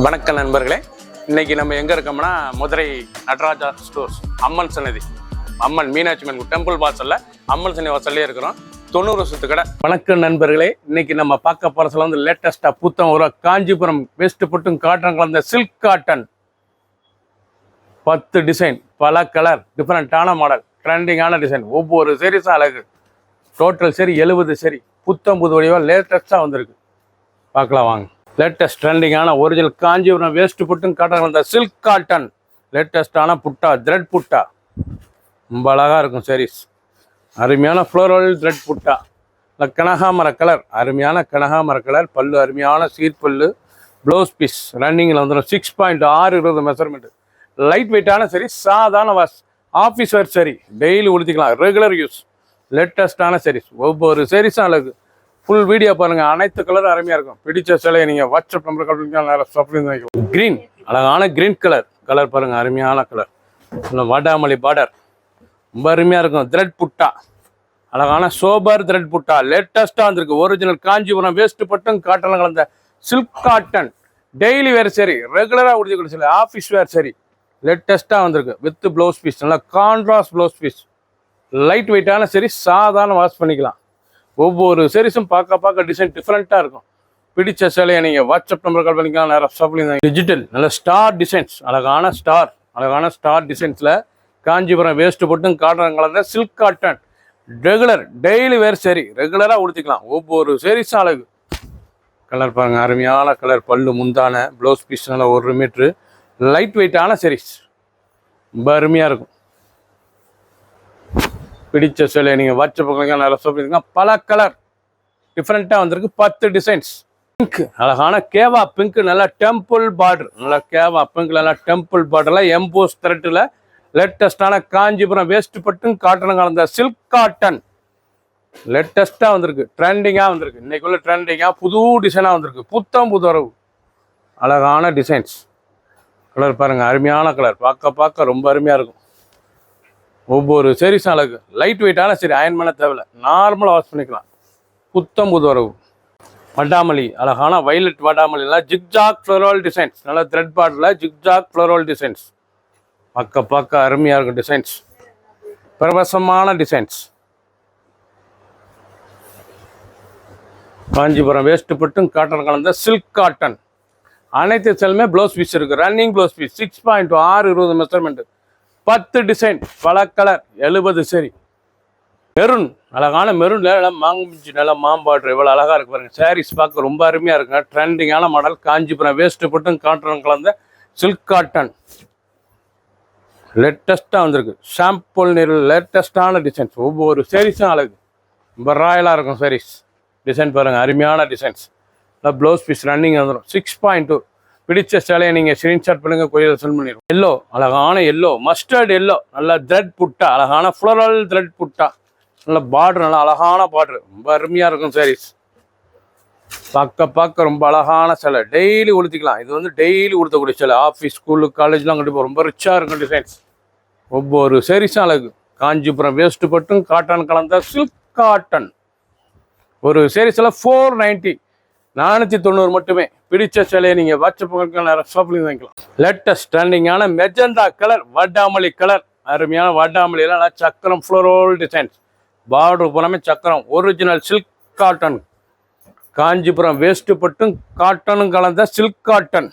வணக்கம் நண்பர்களே, இன்னைக்கு நம்ம எங்க இருக்கோம்னா மதுரை நடராஜா ஸ்டோர்ஸ் அம்மன் சன்னதி, அம்மன் மீனாட்சி அம்மன் டெம்பிள் வாசல்ல அம்மன் சன்னதி வாசல்லே இருக்கிறோம். 90 வருஷத்து கடை. வணக்கம் நண்பர்களே, இன்னைக்கு நம்ம பார்க்க போறதுல வந்து லேட்டஸ்டா புத்தம் ஒரு காஞ்சிபுரம் வேஸ்ட் பட்டும் காட்டன் கலந்த சில்க் காட்டன் 10 டிசைன், பல கலர், டிஃப்ரெண்டான மாடல், ட்ரெண்டிங்கான டிசைன், ஒவ்வொரு சீரீஸும் அழகு. டோட்டல் சரி 70 சரி, புத்தம் புது வடிவா லேட்டஸ்டா வந்திருக்கு. பார்க்கலாம் வாங்க. லேட்டஸ்ட் ட்ரெண்டிங்கான ஒரிஜினல் காஞ்சிபுரம் வேஸ்ட் புட்டும் காட்டன் கலந்த சில்க் காட்டன், லேட்டஸ்டான புட்டா, த்ரெட் புட்டா, ரொம்ப அழகாக இருக்கும் சாரீஸ். அருமையான ஃப்ளோரல் த்ரெட் புட்டா, இல்லை கனகாமர கலர், அருமையான கனகாமர கலர், பல்லு அருமையான சீர்பல்லு, ப்ளவுஸ் பீஸ் ரன்னிங்கில் வந்துடும். 6.6 மெஷர்மெண்ட்டு, லைட் வெயிட்டான சரி, சாதாரண வாஷ், ஆஃபீஸ் வேர் சரி, டெய்லி உடுத்திக்கலாம், ரெகுலர் யூஸ், லேட்டஸ்டான சாரீஸ், ஒவ்வொரு சாரீஸும் அழகு. ஃபுல் வீடியோ பாருங்கள், அனைத்து கலரும் அருமையாக இருக்கும். பிடிச்ச சிலையை நீங்கள் வாட்ஸ்அப் நம்பர் கால். க்ரீன், அழகான க்ரீன் கலர் பாருங்கள், அருமையான கலர். வடாமல்லி பார்டர் ரொம்ப அருமையாக இருக்கும். த்ரெட் புட்டா, அழகான சோபர் த்ரெட் புட்டா, லேட்டஸ்ட்டாக வந்திருக்கு. ஒரிஜினல் காஞ்சிபுரம் வேஸ்ட் பட்டும் காட்டன் கலந்த சில்க் காட்டன், டெய்லி வேர் சரி, ரெகுலராக உடுத்திக்கூடிய சிலை, ஆஃபீஸ் வேர் சரி, லேட்டஸ்ட்டாக வந்திருக்கு. வித் ப்ளவுஸ் பீஸ், நல்லா கான்ட்ராஸ்ட் ப்ளவுஸ் பீஸ், லைட் வெயிட்டான சரி, சாதாரண வாஷ் பண்ணிக்கலாம். ஒவ்வொரு சீரீஸும் பார்க்க டிசைன் டிஃப்ரெண்ட்டாக இருக்கும். பிடிச்ச சிலையை நீங்கள் வாட்ஸ்அப் நம்பர் கால் பண்ணிக்கலாம். நேரம் ஷாப்பிங் டிஜிட்டல் நல்ல ஸ்டார் டிசைன்ஸ், அழகான ஸ்டார் டிசைன்ஸில் காஞ்சிபுரம் வேஸ்ட் போட்டும் காட்டன் கலந்த silk cotton, regular daily wear சரி, ரெகுலராக உடுத்திக்கலாம். ஒவ்வொரு சீரீஸும் அழகு. கலர் பாருங்கள், அருமையான கலர், பல்லு முந்தான, ப்ளவுஸ் பீஸ் நல்லா 1 மீட்ரு, லைட் வெயிட்டான சீரீஸ், ரொம்ப அருமையாக இருக்கும். பிடிச்ச சிலை நீங்கள் வாட்ஸ்அப் நல்லா சொல்லியிருங்க. பல கலர் டிஃப்ரெண்ட்டாக வந்திருக்கு. 10 டிசைன்ஸ். பிங்க், அழகான கேவா பிங்க், நல்லா டெம்பிள் பார்டர், நல்லா கேவா பிங்க், நல்லா டெம்பிள் பார்டரில் எம்போஸ் த்ரெட்டில் லேட்டஸ்டான காஞ்சிபுரம் வேஸ்ட் பட்டும் காட்டன் கலந்த சில்க் காட்டன், லேட்டஸ்ட்டாக வந்திருக்கு. ட்ரெண்டிங்காக வந்திருக்கு. இன்றைக்குள்ள ட்ரெண்டிங்காக புது டிசைனாக வந்திருக்கு. புத்தம் புதரவு, அழகான டிசைன்ஸ். கலர் பாருங்கள், அருமையான கலர், பார்க்க ரொம்ப அருமையாக இருக்கும். ஒவ்வொரு சீரீஸும் அழகு. லைட் வெயிட்டான சரி, அயன் பண்ண தேவையில்லை, நார்மலாக வாஷ் பண்ணிக்கலாம். புத்தம் புது வரவு. வடாமல்லி, அழகான வைலட் வடாமல்லிலாம் ஜிக்ஜாக் ஃப்ளோரல் டிசைன்ஸ், நல்லா த்ரெட் பார்டரில் ஜிக்ஜாக் ஃப்ளோரல் டிசைன்ஸ், பார்க்க அருமையாக இருக்கும். டிசைன்ஸ் பிரபசமான டிசைன்ஸ். காஞ்சிபுரம் வேஸ்ட் பட்டும் காட்டன் கலந்த சில்க் காட்டன், அனைத்து செல்லுமே ப்ளவுஸ் பீஸ் இருக்குது. Running blouse piece, 6.6 measurement, 10 design, பல கலர், 70 சரி. மெரூன், அழகான மெரூன், நல்லா மாங்குஞ்சி, நல்லா மாம்பாட்ரு, எவ்வளோ அழகாக இருக்கு பாருங்க. சாரீஸ் பார்க்க ரொம்ப அருமையாக இருக்குங்க. ட்ரெண்டிங்கான மாடல், காஞ்சிபுரம் வேஸ்ட் பட்டும் காட்டன் கலந்த சில்க் காட்டன், லேட்டஸ்ட்டாக வந்திருக்கு. ஷாம்பிள் நீரில் லேட்டஸ்டான டிசைன்ஸ், ஒவ்வொரு சாரீஸும் அழகு, ரொம்ப ராயலாக இருக்கும். சாரீஸ் டிசைன் பாருங்கள், அருமையான டிசைன்ஸ். நல்லா ப்ளவுஸ் பீஸ் ரன்னிங் வந்துடும். 6.2. பிடிச்ச சிலையை நீங்கள் ஸ்க்ரீன்ஷாட் பண்ணுங்கள், கொரியர் சென்ட் பண்ணிடுவோம். எல்லோ, அழகான எல்லோ, மஸ்டர்ட் எல்லோ, நல்லா த்ரெட் புட்டா, அழகான ஃப்ளோரல் த்ரெட் புட்டா, நல்ல பார்டர், நல்லா அழகான பார்டர், ரொம்ப அருமையாக இருக்கும் சாரீஸ். பார்க்க ரொம்ப அழகான சிலை, டெய்லி உடுத்திக்கலாம். இது வந்து டெய்லி உடுத்தக்கூடிய சிலை, ஆஃபீஸ், ஸ்கூலு, காலேஜ்லாம் கண்டிப்பாக ரொம்ப ரிச்சாக இருக்கும் டிசைன்ஸ். ஒவ்வொரு சாரீஸும் அழகு. காஞ்சிபுரம் வேஸ்ட் பட்டும் காட்டன் கலந்த சில்க் காட்டன், ஒரு சாரீஸில் 490, 490 மட்டுமே. பிடிச்ச சிலையை நீங்கள் வாட்ஸ்அப் நேரம் ஷாப்பிங் வாங்கிக்கலாம். லேட்டஸ்ட் ட்ரெண்டிங்கான மெஜந்தா கலர், வடாமல்லி கலர், அருமையான வடாமல்லியில் சக்கரம் ஃப்ளோரல் டிசைன்ஸ், பார்டர் பூராமே சக்கரம், original silk cotton, Kanchipuram waste பட்டும் காட்டனும் கலந்த சில்க் காட்டன்,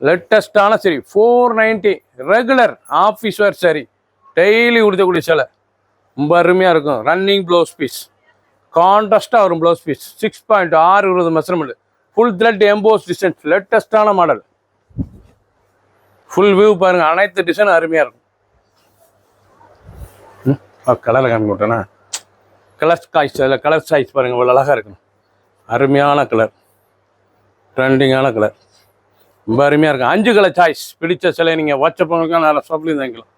லேட்டஸ்டான சரி, 490, ரெகுலர் ஆஃபீஸ் வேர் சரி, டெய்லி உடுத்தக்கூடிய சிலை, ரொம்ப அருமையாக இருக்கும். ரன்னிங் ப்ளவுஸ் பீஸ், கான்ட்ராஸ்டாக வரும் blouse piece, 6.6 measurement, full thread emboss designs, லேட்டஸ்டான மாடல். ஃபுல் வியூ பாருங்கள், அனைத்து டிசைனும் அருமையாக இருக்கும். கலரை காமிட்டேன்னா கலர் சாய்ஸ், அதில் கலர் சாய்ஸ் பாருங்கள், இவ்வளோ அழகாக இருக்கணும். அருமையான கலர், ட்ரெண்டிங்கான கலர், ரொம்ப அருமையாக இருக்கும். 5 கலர் சாய்ஸ். பிடிச்ச சிலையை நீங்கள் வாட்ஸ்அப் நல்லா ஷாப்லேயும் வாங்கிக்கலாம்.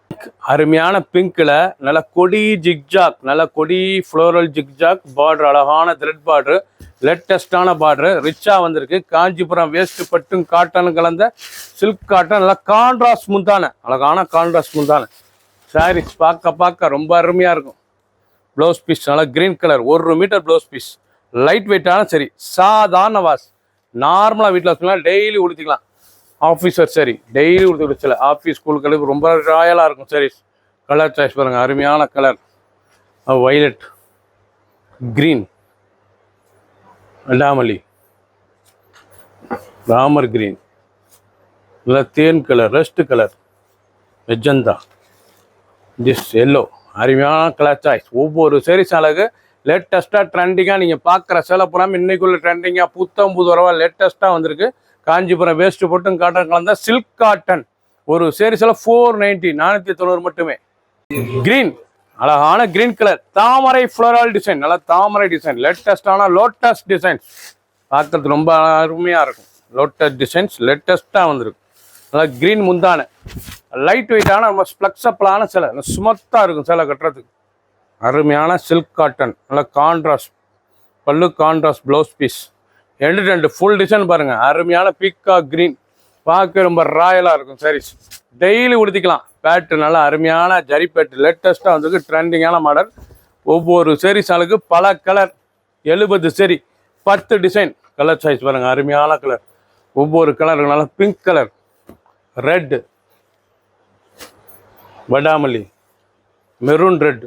அருமையான பிங்க்ல நல்ல கொடி ஜிக்ஜாக், நல்ல கொடி ஃப்ளோரல் ஜிக்ஜாக் பார்டர், அழகான த்ரெட் பார்டர், லேட்டஸ்டான பார்டர், ரிச்சா வந்திருக்கு. காஞ்சிபுரம் வேஸ்ட் பட்டும் காட்டன் கலந்த சில்க் காட்டன், நல்லா கான்ட்ராஸ்ட் முந்தான, அழகான கான்ட்ராஸ்ட் முந்தான சாரீஸ். பார்க்க ரொம்ப அருமையா இருக்கும். ப்ளவுஸ் பீஸ் நல்லா green colour, 1 metre blouse piece, light வெயிட்டான சரி, சாதாரண வாஷ், நார்மலாக வீட்டில் வச்சுக்கலாம், டெய்லி உடுத்திக்கலாம். ஆஃபீஸர் சரி டெய்லி உடுத்திக்கல, ஆஃபீஸ் ஸ்கூலுக்கு ரொம்ப ராயலாக இருக்கும் சாரீஸ். கலர் சாய்ஸ் பாருங்கள், அருமையான கலர். வைலட், க்ரீன், அண்டாமல்லி, ராமர் க்ரீன், இல்லை தேன் colour, rust colour, magenta, this yellow. அருமையான கலர் சாய்ஸ். ஒவ்வொரு சாரீஸ் அழகு லேட்டஸ்ட்டாக ட்ரெண்டிங்காக நீங்கள் பார்க்குற சேலை புறாமல் இன்றைக்குள்ள ட்ரெண்டிங்காக புத்தம்புது வரவா லேட்டஸ்ட்டாக வந்திருக்கு. காஞ்சிபுரம் வேஸ்ட்டு போட்டும் காட்டன் கலந்தா சில்க் காட்டன். ஒரு சாரீஸில் 490, 490 மட்டுமே. க்ரீன், அழகான க்ரீன் கலர், தாமரை ஃப்ளோரல் டிசைன், நல்லா தாமரை டிசைன், லேட்டஸ்டான லோட்டஸ் டிசைன்ஸ். பார்க்கறது ரொம்ப அருமையாக இருக்கும். லோட்டஸ் டிசைன்ஸ் லேட்டஸ்ட்டாக வந்திருக்கு. நல்லா க்ரீன் முந்தான, லைட் வெயிட்டான ரொம்ப ஃப்ளெக்சபிளான சிலை, ஸ்மூத்தாக இருக்கும் சிலை கட்டுறதுக்கு. அருமையான சில்க் காட்டன், நல்லா கான்ட்ராஸ்ட் பல்லு, கான்ட்ராஸ்ட் ப்ளவுஸ் பீஸ். ரெண்டு ஃபுல் டிசைன் பாருங்கள், அருமையான பீக்கா க்ரீன். பார்க்க ரொம்ப ராயலாக இருக்கும் சாரீஸ். டெய்லி உடுத்திக்கலாம். பேட்டு நல்லா அருமையான ஜரி பேட்டு, லேட்டஸ்ட்டாக வந்திருக்கு, ட்ரெண்டிங்கான மாடல். ஒவ்வொரு சாரீஸ் ஆளுக்கு பல கலர், 70 சரி 10 டிசைன். கலர் சாய்ஸ் பாருங்கள், அருமையான கலர். ஒவ்வொரு கலர் நல்லா பிங்க் கலர், ரெட், வடாமல்லி, மெரூன் ரெட்,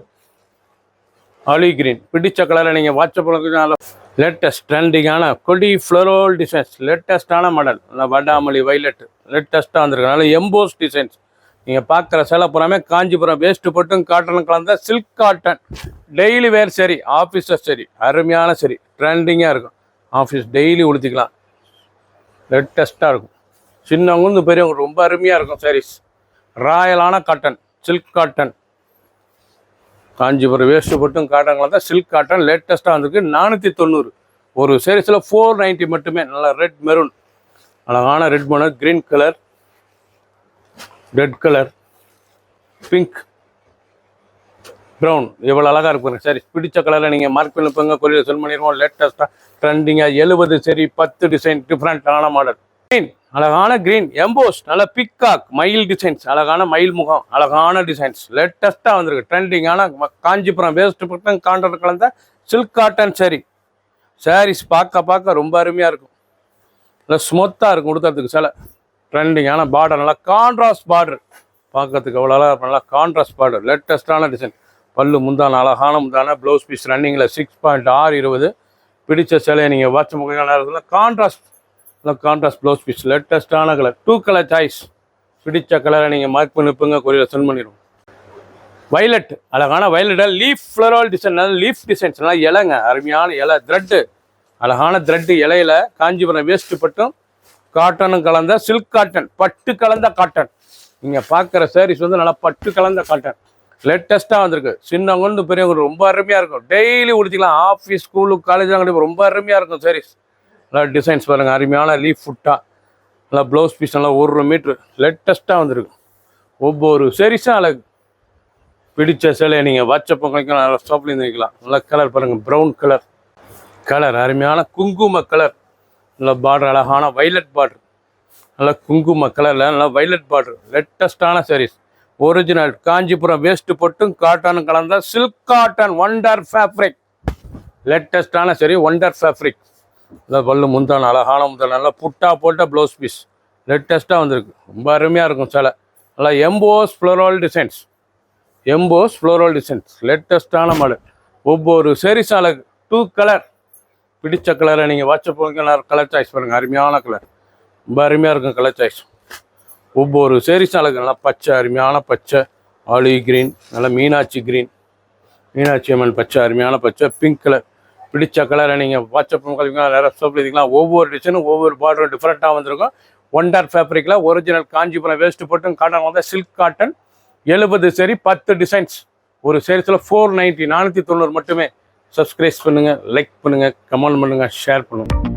ஆலி கிரீன். பிடிச்ச கலரை நீங்கள் வாட்ஸ்அப்பில் லேட்டஸ்ட் ட்ரெண்டிங்கான கொடி ஃப்ளோரல் டிசைன்ஸ், லேட்டஸ்ட்டான மாடல். வடாமல்லி வைலட் லேட்டஸ்ட்டாக வந்திருக்கனால எம்போஸ் டிசைன்ஸ். நீங்கள் பார்க்குற சேலை புறாமே காஞ்சிபுரம் வேஸ்ட்டு போட்டும் காட்டன் கலந்த சில்க் காட்டன். டெய்லி வேர் சரி, ஆஃபீஸர் சரி, அருமையான சரி, ட்ரெண்டிங்காக இருக்கும். ஆஃபீஸ் டெய்லி உடுத்திக்கலாம், லேட்டஸ்ட்டாக இருக்கும். சின்னவங்க பெரியவங்க ரொம்ப அருமையாக இருக்கும் சாரீஸ். ராயலான cotton, silk cotton. Kanchipuram waste போட்டும் காட்டன் கலந்தா சில்க் காட்டன் லேட்டஸ்ட்டாக வந்திருக்கு. 490. ஒரு சாரீஸில் 490 மட்டுமே. நல்லா ரெட் மெரூன், அழகான red maroon, green colour, red colour, pink, brown. எவ்வளோ அழகாக இருக்கும் சாரி. பிடிச்ச கலரில் நீங்கள் மார்க் பண்ணி போங்க, கொரியர் செல் பண்ணிடுவோம். லேட்டஸ்ட்டாக ட்ரெண்டிங்காக 70 சரி 10 டிசைன், டிஃப்ரெண்ட்டான மாடல். க்ரீன், அழகான க்ரீன் எம்போஸ், நல்ல பிக்காக் மயில் டிசைன்ஸ், அழகான மயில் முகம், அழகான டிசைன்ஸ் லேட்டஸ்ட்டாக வந்திருக்கு. ட்ரெண்டிங்கான காஞ்சிபுரம் வேஸ்ட் பக்கம் காட்டன் கலந்த சில்க் காட்டன் சரி. சாரீஸ் பார்க்க ரொம்ப அருமையாக இருக்கும். நல்லா ஸ்மூத்தாக இருக்கும் கொடுக்கறதுக்கு சில. ட்ரெண்டிங்கான பார்டர், நல்லா கான்ட்ராஸ்ட் பார்டர். பார்க்கறதுக்கு அவ்வளோ நல்லா கான்ட்ராஸ்ட் பார்டர், லேட்டஸ்ட்டான டிசைன். பல்லு முந்தான, அழகான முந்தான, ப்ளவுஸ் பீஸ் ரன்னிங்கில் 6.620. பிடிச்ச சிலையை நீங்கள் வாட்ச் முக்கிய கான்ட்ராஸ்ட், கான்ட்ராஸ்ட் ப்ளவுஸ் பீஸ், லேட்டஸ்ட்டான கலர். 2 colour choice. பிடிச்ச கலரை நீங்கள் மார்க் பண்ணிப்போங்க, கொரியர் சென்ட் பண்ணிடுவோம். வைலட், அழகான வைலட் லீஃப் ஃப்ளோரல் டிசைன், நல்ல லீஃப் டிசைன்ஸ், நல்லா இலைங்க, அருமையான இலை, த்ரெட்டு, அழகான த்ரெட்டு இலையில காஞ்சிபுரம் வேஸ்ட்டு பட்டும் காட்டனும் கலந்த சில்க் காட்டன், பட்டு கலந்த காட்டன். நீங்கள் பார்க்குற சாரீஸ் நல்லா பட்டு கலந்த காட்டன் லேட்டஸ்ட்டாக வந்திருக்கு. சின்னவங்க பெரியவங்க ரொம்ப அருமையாக இருக்கும். டெய்லி உடுத்திக்கலாம். ஆஃபீஸ் ஸ்கூலுக்கு காலேஜ் ரொம்ப அருமையாக இருக்கும் சாரீஸ். நல்லா டிசைன்ஸ் பாருங்கள், அருமையான லீஃப் ஃபுட்டா, நல்லா ப்ளவுஸ் பீஸ், நல்லா 1 மீட்ரு லேட்டஸ்ட்டாக வந்திருக்கு. ஒவ்வொரு சாரீஸும் அழகு. பிடிச்ச சேலையை நீங்கள் வாட்ஸ்அப் பண்ணிக்கலாம், நல்லா ஷாப்லேருந்து வைக்கலாம். நல்லா கலர் பாருங்கள், ப்ரௌன் கலர் அருமையான குங்கும கலர். நல்லா பார்டர், அழகான வைலட் பார்டர், நல்லா குங்கும கலரில் நல்லா வைலட் பார்டர். லேட்டஸ்ட்டான சாரீஸ். ஒரிஜினல் காஞ்சிபுரம் வேஸ்ட்டு போட்டும் காட்டன் கலந்த சில்க் காட்டன், ஒண்டர் ஃபேப்ரிக். லேட்டஸ்ட்டான சரி, ஒண்டர் ஃபேப்ரிக். நல்லா பல்லு முந்தான, அழகான முந்தான, நல்லா புட்டா போட்ட ப்ளவுஸ் பீஸ் லேட்டஸ்ட்டாக வந்திருக்கு. ரொம்ப அருமையாக இருக்கும் சிலை. நல்லா எம்போஸ் ஃப்ளோரல் டிசைன்ஸ், லேட்டஸ்ட்டான மாடல். ஒவ்வொரு சாரீஸ் அழகு. 2 கலர். பிடிச்ச கலரை நீங்கள் வாட்ஸ்அப் கலர் சாய்ஸ் பாருங்கள், அருமையான கலர், ரொம்ப அருமையாக இருக்கும் கலர் சாய்ஸ். ஒவ்வொரு சாரீஸ் அழகு. நல்லா பச்சை, அருமையான பச்சை, ஆலி கிரீன், நல்லா மீனாட்சி கிரீன், மீனாட்சி அம்மன் பச்சை, அருமையான பச்சை, பிங்க் கலர். பிடிச்ச கலரை நீங்கள் வாட்ஸ்அப் எழுதிக்கலாம். ஒவ்வொரு டிசைனும் ஒவ்வொரு பார்டரும் டிஃப்ரெண்ட்டாக வந்திருக்கும். ஒண்டர் ஃபேப்ரிக்கில் ஒரிஜினல் காஞ்சிபுரம் வேஸ்ட்டு போட்டும் காட்டன் வந்து சில்க் காட்டன். 70 சரி 10 டிசைன்ஸ். ஒரு சாரீஸில் 490, 490 மட்டுமே. சப்ஸ்கிரைப் பண்ணுங்கள், லைக் பண்ணுங்கள், கமெண்ட் பண்ணுங்கள், ஷேர் பண்ணுங்கள்.